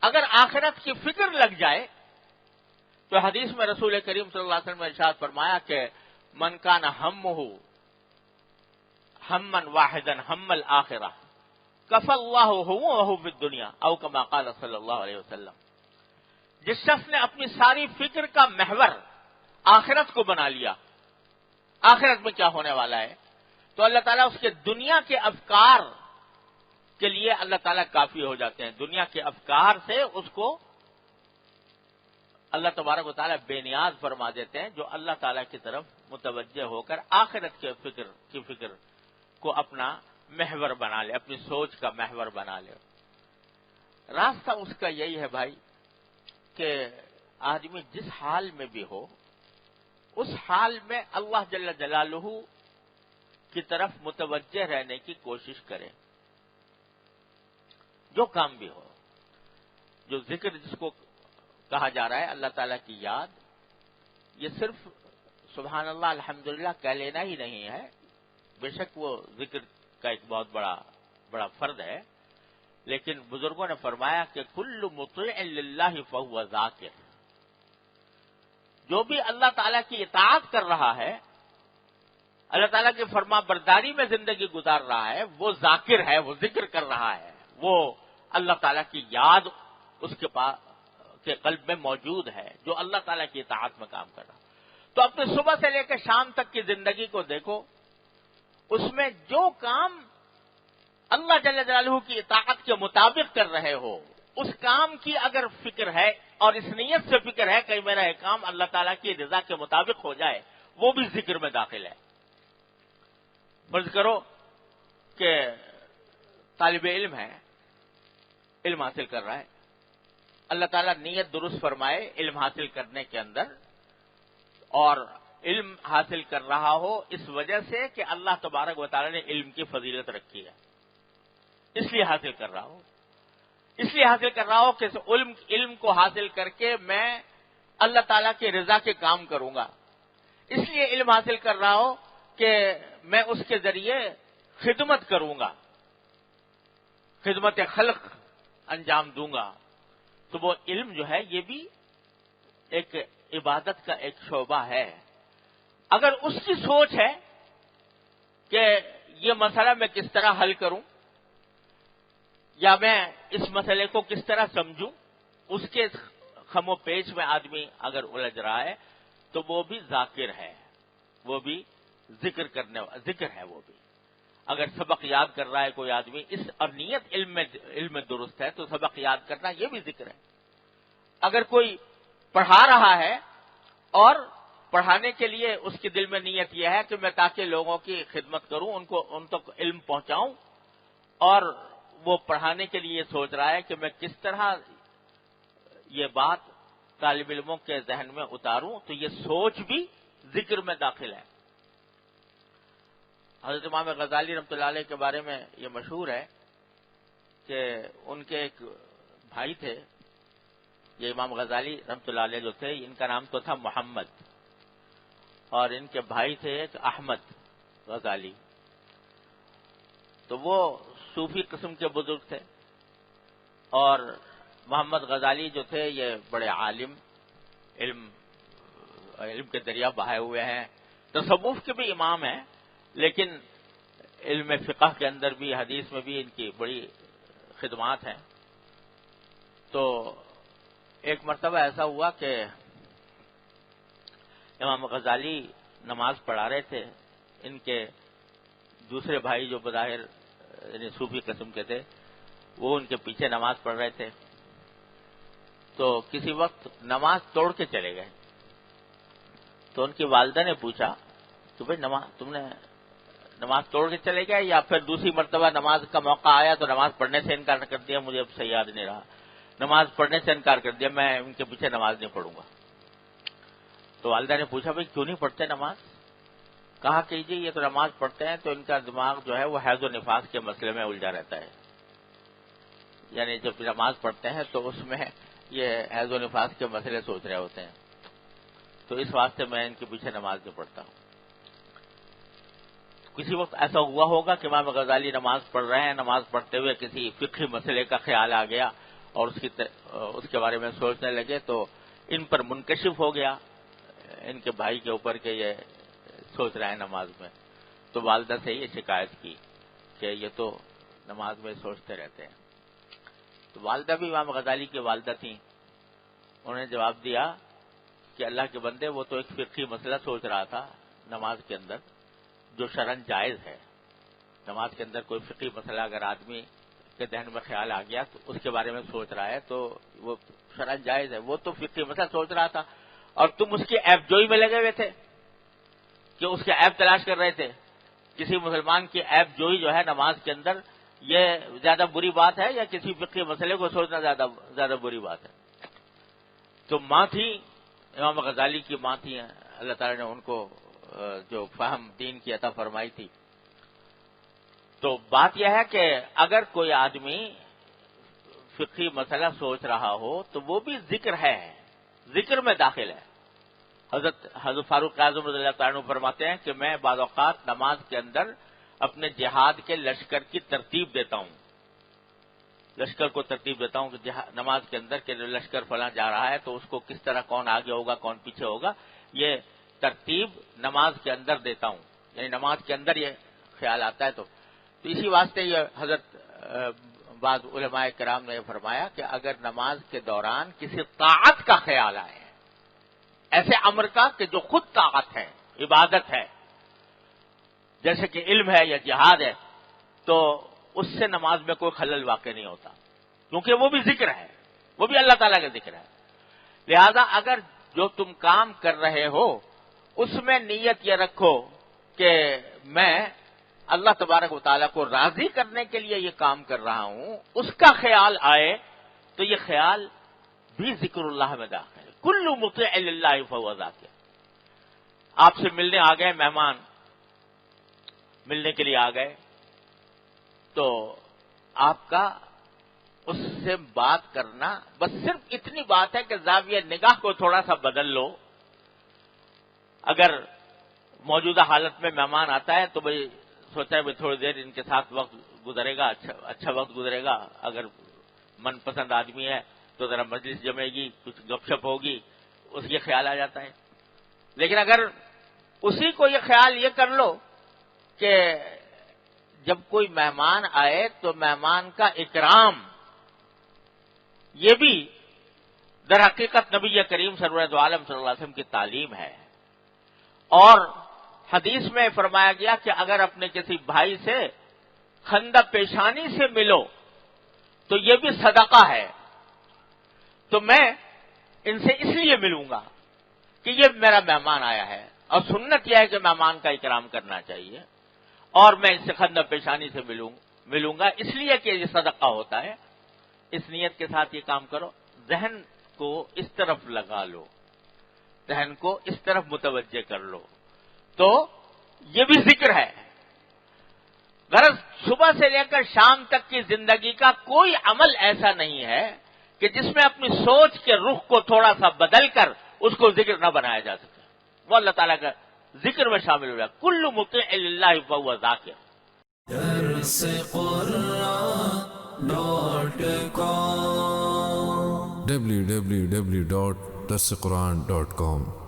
اگر آخرت کی فکر لگ جائے تو حدیث میں رسول کریم صلی اللہ علیہ وسلم نے ارشاد فرمایا کہ من کان ہمہ ہما واحدا ہم الآخرہ کفی اللہ ہمہ فی الدنیا او کما قال صلی اللہ علیہ وسلم. جس شخص نے اپنی ساری فکر کا محور آخرت کو بنا لیا، آخرت میں کیا ہونے والا ہے، تو اللہ تعالیٰ اس کے دنیا کے افکار کے لیے اللہ تعالیٰ کافی ہو جاتے ہیں. دنیا کے افکار سے اس کو اللہ تبارک و تعالیٰ بے نیاز فرما دیتے ہیں، جو اللہ تعالیٰ کی طرف متوجہ ہو کر آخرت کی فکر کو اپنا محور بنا لے، اپنی سوچ کا محور بنا لے. راستہ اس کا یہی ہے بھائی کہ آدمی جس حال میں بھی ہو اس حال میں اللہ جل جلالہ کی طرف متوجہ رہنے کی کوشش کرے، جو کام بھی ہو. جو ذکر جس کو کہا جا رہا ہے اللہ تعالیٰ کی یاد، یہ صرف سبحان اللہ الحمدللہ کہہ لینا ہی نہیں ہے. بے شک وہ ذکر کا ایک بہت بڑا فرد ہے، لیکن بزرگوں نے فرمایا کہ کل مطیع للہ فہو ذاکر. جو بھی اللہ تعالیٰ کی اطاعت کر رہا ہے، اللہ تعالیٰ کی فرما برداری میں زندگی گزار رہا ہے، وہ ذاکر ہے، وہ ذکر کر رہا ہے، وہ اللہ تعالیٰ کی یاد اس کے پاس کے قلب میں موجود ہے، جو اللہ تعالیٰ کی اطاعت میں کام کر رہا. تو اپنے صبح سے لے کے شام تک کی زندگی کو دیکھو، اس میں جو کام اللہ جل جلالہ کی اطاعت کے مطابق کر رہے ہو، اس کام کی اگر فکر ہے اور اس نیت سے فکر ہے کہ میرا یہ کام اللہ تعالیٰ کی رضا کے مطابق ہو جائے، وہ بھی ذکر میں داخل ہے. فرض کرو کہ طالب علم ہے، علم حاصل کر رہا ہے، اللہ تعالیٰ نیت درست فرمائے علم حاصل کرنے کے اندر، اور علم حاصل کر رہا ہو اس وجہ سے کہ اللہ تبارک و تعالیٰ نے علم کی فضیلت رکھی ہے، اس لیے حاصل کر رہا ہو کہ علم کو حاصل کر کے میں اللہ تعالیٰ کی رضا کے کام کروں گا. اس لیے علم حاصل کر رہا ہو کہ میں اس کے ذریعے خدمت کروں گا، خدمت خلق انجام دوں گا. تو وہ علم جو ہے یہ بھی ایک عبادت کا ایک شعبہ ہے. اگر اس کی سوچ ہے کہ یہ مسئلہ میں کس طرح حل کروں یا میں اس مسئلے کو کس طرح سمجھوں، اس کے خم و پیچ میں آدمی اگر الجھ رہا ہے تو وہ بھی ذاکر ہے، وہ بھی ذکر ہے. وہ بھی اگر سبق یاد کر رہا ہے کوئی آدمی اور نیت علم میں درست ہے تو سبق یاد کرنا یہ بھی ذکر ہے. اگر کوئی پڑھا رہا ہے اور پڑھانے کے لیے اس کے دل میں نیت یہ ہے کہ میں تاکہ لوگوں کی خدمت کروں، ان تک علم پہنچاؤں، اور وہ پڑھانے کے لیے سوچ رہا ہے کہ میں کس طرح یہ بات طالب علموں کے ذہن میں اتاروں، تو یہ سوچ بھی ذکر میں داخل ہے. حضرت امام غزالی رحمۃ اللہ علیہ کے بارے میں یہ مشہور ہے کہ ان کے ایک بھائی تھے. یہ امام غزالی رحمۃ اللہ علیہ جو تھے، ان کا نام تو تھا محمد، اور ان کے بھائی تھے ایک احمد غزالی. تو وہ صوفی قسم کے بزرگ تھے، اور محمد غزالی جو تھے یہ بڑے عالم، علم کے دریا بہائے ہوئے ہیں، تصوف کے بھی امام ہیں، لیکن علم فقہ کے اندر بھی، حدیث میں بھی ان کی بڑی خدمات ہیں. تو ایک مرتبہ ایسا ہوا کہ امام غزالی نماز پڑھا رہے تھے، ان کے دوسرے بھائی جو بظاہر یعنی صوفی قسم کے تھے وہ ان کے پیچھے نماز پڑھ رہے تھے. تو کسی وقت نماز توڑ کے چلے گئے. تو ان کی والدہ نے پوچھا کہ بھائی تم نے نماز توڑ کے چلے گئے یا پھر دوسری مرتبہ نماز کا موقع آیا تو نماز پڑھنے سے انکار کر دیا؟ مجھے اب صحیح یاد نہیں رہا. نماز پڑھنے سے انکار کر دیا، میں ان کے پیچھے نماز نہیں پڑھوں گا. تو والدہ نے پوچھا بھائی کیوں نہیں پڑھتے نماز؟ کہا کہ جی یہ تو نماز پڑھتے ہیں تو ان کا دماغ جو ہے وہ حیض و نفاس کے مسئلے میں الجھا رہتا ہے. یعنی جب نماز پڑھتے ہیں تو اس میں یہ حیض و نفاس کے مسئلے سوچ رہے ہوتے ہیں، تو اس واسطے میں ان کے پیچھے نماز نہیں پڑھتا ہوں. کسی وقت ایسا ہوا ہوگا کہ امام غزالی نماز پڑھ رہے ہیں، نماز پڑھتے ہوئے کسی فقہی مسئلے کا خیال آ گیا اور اس کے بارے میں سوچنے لگے تو ان پر منکشف ہو گیا، ان کے بھائی کے اوپر کہ یہ سوچ رہے ہیں نماز میں. تو والدہ سے یہ شکایت کی کہ یہ تو نماز میں سوچتے رہتے ہیں. تو والدہ بھی امام غزالی کی والدہ تھیں. انہوں نے جواب دیا کہ اللہ کے بندے، وہ تو ایک فقہی مسئلہ سوچ رہا تھا نماز کے اندر جو شرعاً جائز ہے. نماز کے اندر کوئی فقہی مسئلہ اگر آدمی کے ذہن میں خیال آ گیا تو اس کے بارے میں سوچ رہا ہے تو وہ شرعاً جائز ہے. وہ تو فقہی مسئلہ سوچ رہا تھا اور تم اس کی عیب جوئی میں لگے ہوئے تھے کہ اس کے عیب تلاش کر رہے تھے. کسی مسلمان کی عیب جوئی جو ہے نماز کے اندر، یہ زیادہ بری بات ہے یا کسی فقہی مسئلے کو سوچنا زیادہ بری بات ہے؟ تو ماں تھی، امام غزالی کی ماں تھی، اللہ تعالیٰ نے ان کو جو فہم دین کی عطا فرمائی تھی. تو بات یہ ہے کہ اگر کوئی آدمی فقہی مسئلہ سوچ رہا ہو تو وہ بھی ذکر ہے، ذکر میں داخل ہے. حضرت فاروق اعظم رضی اللہ تعالیٰ عنہ فرماتے ہیں کہ میں بعض اوقات نماز کے اندر اپنے جہاد کے لشکر کی ترتیب دیتا ہوں، لشکر کو ترتیب دیتا ہوں کہ نماز کے اندر کہ لشکر فلاں جا رہا ہے تو اس کو کس طرح کون آگے ہوگا کون پیچھے ہوگا، یہ ترتیب نماز کے اندر دیتا ہوں. یعنی نماز کے اندر یہ خیال آتا ہے. تو اسی واسطے یہ حضرت بعض علماء کرام نے فرمایا کہ اگر نماز کے دوران کسی طاعت کا خیال آئے، ایسے امر کا کہ جو خود طاعت ہے، عبادت ہے، جیسے کہ علم ہے یا جہاد ہے، تو اس سے نماز میں کوئی خلل واقع نہیں ہوتا، کیونکہ وہ بھی ذکر ہے، وہ بھی اللہ تعالیٰ کا ذکر ہے. لہذا اگر جو تم کام کر رہے ہو اس میں نیت یہ رکھو کہ میں اللہ تبارک و تعالیٰ کو راضی کرنے کے لیے یہ کام کر رہا ہوں، اس کا خیال آئے تو یہ خیال بھی ذکر اللہ میں داخل ہے. کل مطیع للہ فہو ذاکر. آپ سے ملنے آ گئے مہمان، ملنے کے لیے آ گئے تو آپ کا اس سے بات کرنا بس صرف اتنی بات ہے کہ زاویہ نگاہ کو تھوڑا سا بدل لو. اگر موجودہ حالت میں مہمان آتا ہے تو بھائی سوچا ہے بھائی تھوڑی دیر ان کے ساتھ وقت گزرے گا، اچھا وقت گزرے گا. اگر من پسند آدمی ہے تو ذرا مجلس جمے گی، کچھ گپ شپ ہوگی، اس یہ خیال آ جاتا ہے. لیکن اگر اسی کو یہ خیال یہ کر لو کہ جب کوئی مہمان آئے تو مہمان کا اکرام، یہ بھی در حقیقت نبی کریم سرور دو عالم صلی اللہ علیہ وسلم کی تعلیم ہے. اور حدیث میں فرمایا گیا کہ اگر اپنے کسی بھائی سے خندہ پیشانی سے ملو تو یہ بھی صدقہ ہے. تو میں ان سے اس لیے ملوں گا کہ یہ میرا مہمان آیا ہے، اور سنت یہ ہے کہ مہمان کا اکرام کرنا چاہیے، اور میں ان سے خندہ پیشانی سے ملوں گا اس لیے کہ یہ صدقہ ہوتا ہے. اس نیت کے ساتھ یہ کام کرو. ذہن کو اس طرف لگا لو، ذہن کو اس طرف متوجہ کر لو، تو یہ بھی ذکر ہے. غرض صبح سے لے کر شام تک کی زندگی کا کوئی عمل ایسا نہیں ہے کہ جس میں اپنی سوچ کے رخ کو تھوڑا سا بدل کر اس کو ذکر نہ بنایا جا سکے. وہ اللہ تعالیٰ کا ذکر میں شامل ہو جائے. کل مطیع للہ فہو ذاکر. www.darsequran.com